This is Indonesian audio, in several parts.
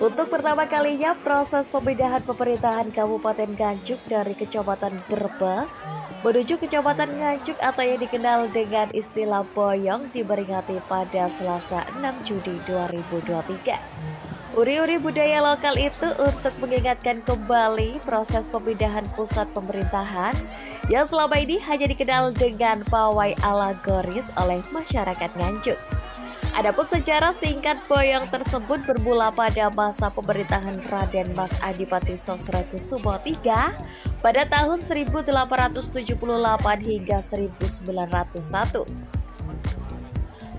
Untuk pertama kalinya, proses pemindahan pemerintahan Kabupaten Nganjuk dari Kecamatan Berbah menuju Kecamatan Nganjuk atau yang dikenal dengan istilah Boyong diperingati pada Selasa 6 Juni 2023. Uri-uri budaya lokal itu untuk mengingatkan kembali proses pemindahan pusat pemerintahan yang selama ini hanya dikenal dengan pawai alegoris oleh masyarakat Nganjuk. Adapun sejarah singkat Boyong tersebut bermula pada masa pemerintahan Raden Mas Adipati Sosrokusumo III pada tahun 1878 hingga 1901.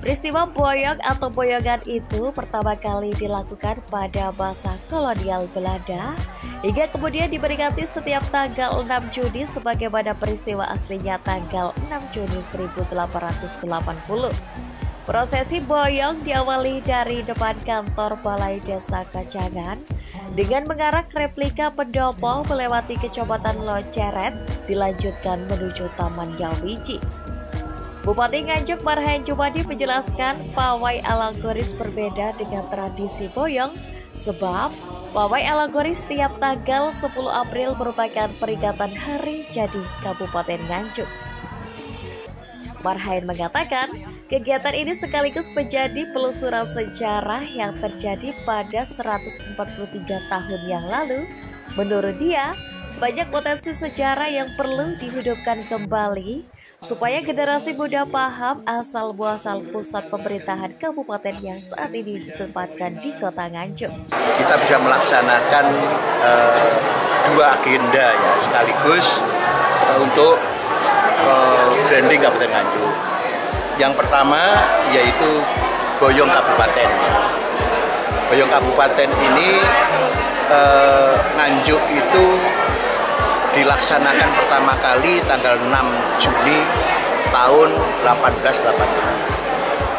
Peristiwa Boyong atau boyongan itu pertama kali dilakukan pada masa kolonial Belanda hingga kemudian diperingati setiap tanggal 6 Juni sebagaimana peristiwa aslinya tanggal 6 Juni 1880. Prosesi boyong diawali dari depan kantor Balai Desa Kacangan dengan mengarak replika pendopo melewati Kecamatan Loceret dilanjutkan menuju Taman Yawiji. Bupati Nganjuk Marhaen Jumadi menjelaskan pawai alegoris berbeda dengan tradisi boyong sebab pawai alegoris setiap tanggal 10 April merupakan peringatan hari jadi Kabupaten Nganjuk. Marhaen mengatakan, kegiatan ini sekaligus menjadi penelusuran sejarah yang terjadi pada 143 tahun yang lalu. Menurut dia, banyak potensi sejarah yang perlu dihidupkan kembali supaya generasi muda paham asal-muasal pusat pemerintahan kabupaten yang saat ini ditempatkan di Kota Nganjuk. Kita bisa melaksanakan dua agenda ya sekaligus untuk branding Kabupaten Nganjuk. Yang pertama yaitu Boyong Kabupaten. Boyong Kabupaten ini Nganjuk itu dilaksanakan pertama kali tanggal 6 Juni tahun 1880.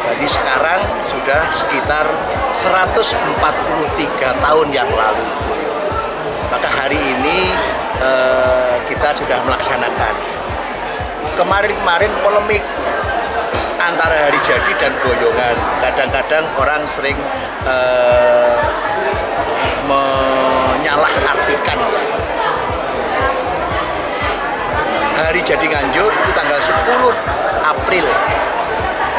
Jadi sekarang sudah sekitar 143 tahun yang lalu. Maka hari ini kita sudah melaksanakan. Kemarin-kemarin polemik antara hari jadi dan boyongan. Kadang-kadang orang sering menyalahartikan. Hari jadi Nganjuk itu tanggal 10 April.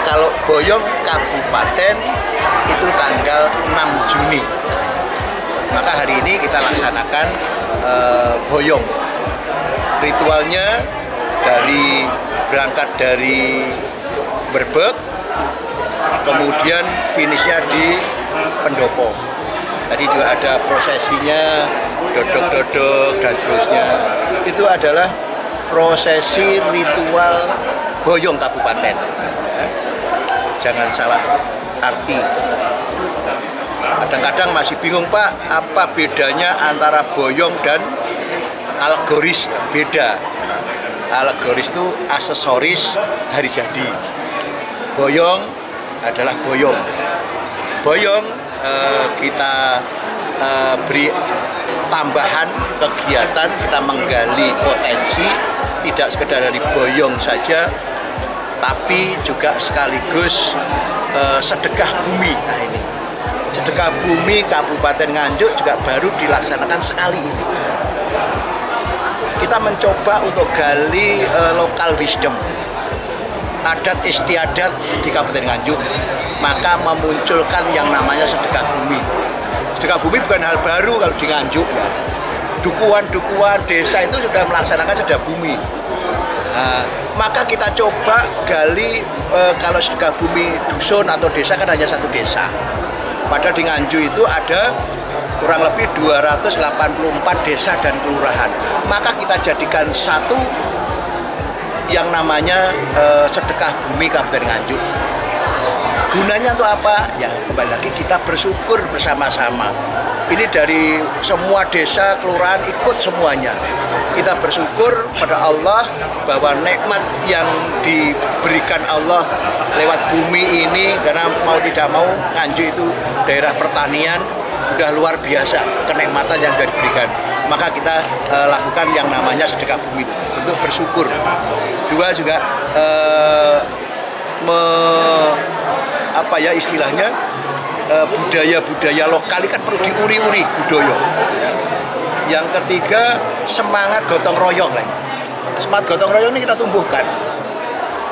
Kalau boyong kabupaten itu tanggal 6 Juni. Maka hari ini kita laksanakan boyong. Ritualnya berangkat dari Berbek, kemudian finishnya di Pendopo. Tadi juga ada prosesinya, dodok-dodok dan seterusnya. Itu adalah prosesi ritual boyong kabupaten. Jangan salah arti. Kadang-kadang masih bingung, Pak, apa bedanya antara boyong dan alegoris? Beda. Alegoris itu aksesoris hari jadi. Boyong adalah boyong. Boyong kita beri tambahan kegiatan, kita menggali potensi, tidak sekedar dari boyong saja, tapi juga sekaligus sedekah bumi. Nah ini, sedekah bumi Kabupaten Nganjuk juga baru dilaksanakan sekali ini. Kita mencoba untuk gali lokal wisdom, adat istiadat di Kabupaten Nganjuk, maka memunculkan yang namanya sedekah bumi. Sedekah bumi bukan hal baru kalau di Nganjuk. Dukuhan-dukuhan desa itu sudah melaksanakan sedekah bumi. Maka kita coba gali, kalau sedekah bumi dusun atau desa kan hanya satu desa. Padahal di Nganjuk itu ada kurang lebih 284 desa dan kelurahan. Maka kita jadikan satu yang namanya sedekah bumi Kabupaten Nganjuk. Gunanya untuk apa? Ya kembali lagi kita bersyukur bersama-sama. Ini dari semua desa, kelurahan ikut semuanya. Kita bersyukur pada Allah bahwa nikmat yang diberikan Allah lewat bumi ini, karena mau tidak mau Nganjuk itu daerah pertanian, sudah luar biasa kenikmatan yang sudah diberikan. Maka kita lakukan yang namanya sedekah bumi untuk bersyukur. Dua juga istilahnya budaya-budaya lokal ini kan perlu diuri-uri budaya. Yang ketiga, semangat gotong royong. Semangat gotong royong ini kita tumbuhkan.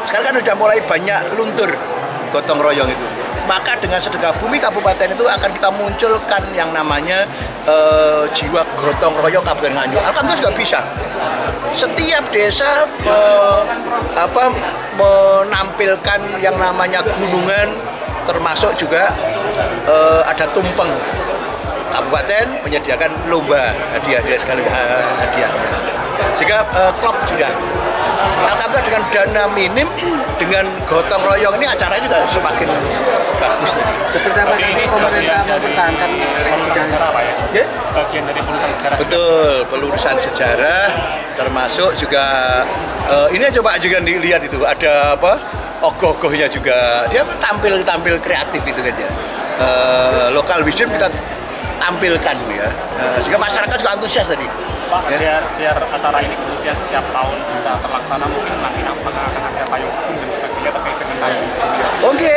Sekarang kan sudah mulai banyak luntur gotong royong itu. Maka dengan Sedekah Bumi Kabupaten itu akan kita munculkan yang namanya jiwa gotong royong Kabupaten Nganjuk. Alhamdulillah juga bisa. Setiap desa menampilkan yang namanya gunungan, termasuk juga ada tumpeng. Kabupaten menyediakan lomba hadiah-hadiah sekali hadiahnya. Jika klub sudah. Alhamdulillah dengan dana minim, dengan gotong royong ini acaranya juga semakin bagus. Seperti apa nanti pemerintah mempertahankan sejarah Pak ya? Bagian dari pelurusan sejarah. Betul, pelurusan sejarah, termasuk juga ini coba juga dilihat itu ada apa? Ogoh-ogohnya juga. Dia tampil kreatif itu kan ya. Local wisdom kita tampilkan ya. Sehingga masyarakat juga antusias tadi. Pak, biar acara ini kemudian setiap tahun bisa terlaksana, mungkin nanti apakah akan ada payung hukum dan sebagainya terkait dengan payung hukum? Oke,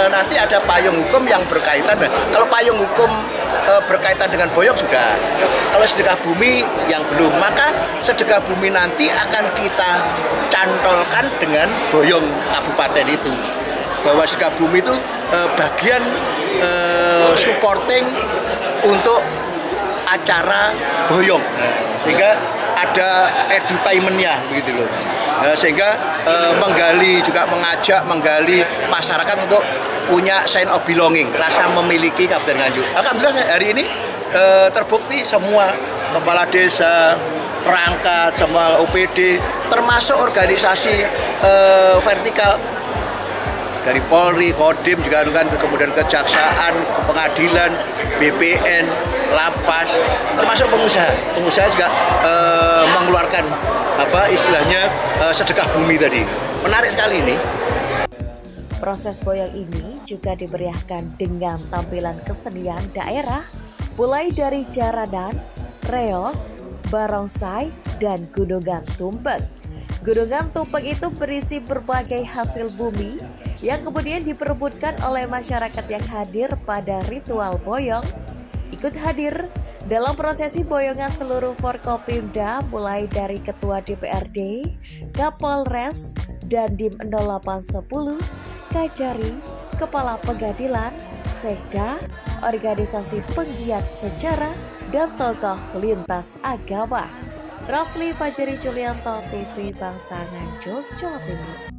nanti ada payung hukum yang berkaitan. Kalau payung hukum berkaitan dengan boyong sudah. Kalau Sedekah Bumi yang belum, maka Sedekah Bumi nanti akan kita cantolkan dengan boyong kabupaten itu. Bahwa Sedekah Bumi itu bagian supporting untuk acara boyong, sehingga ada edutainmentnya begitu loh, sehingga menggali masyarakat untuk punya sign of belonging, rasa memiliki Kabupaten Nganjuk. Alhamdulillah hari ini terbukti semua kepala desa, perangkat, semua OPD, termasuk organisasi vertikal dari Polri, Kodim juga kan, kemudian Kejaksaan, Pengadilan, BPN, Lapas, termasuk pengusaha juga mengeluarkan istilahnya Sedekah Bumi tadi. Menarik sekali ini. Proses boyong ini juga diberiakan dengan tampilan kesenian daerah, mulai dari jaranan, reog, barongsai, dan gunungan tumpeng. Gunungan tumpeng itu berisi berbagai hasil bumi yang kemudian diperebutkan oleh masyarakat yang hadir pada ritual boyong. Ikut hadir dalam prosesi boyongan seluruh Forkopimda, mulai dari Ketua DPRD, Kapolres, Dandim 0810, Kajari, Kepala Pengadilan, Sekda, organisasi penggiat sejarah, dan tokoh lintas agama. Rafli Fajri Julianto, TV Bangsa Nganjuk, Jawa Timur.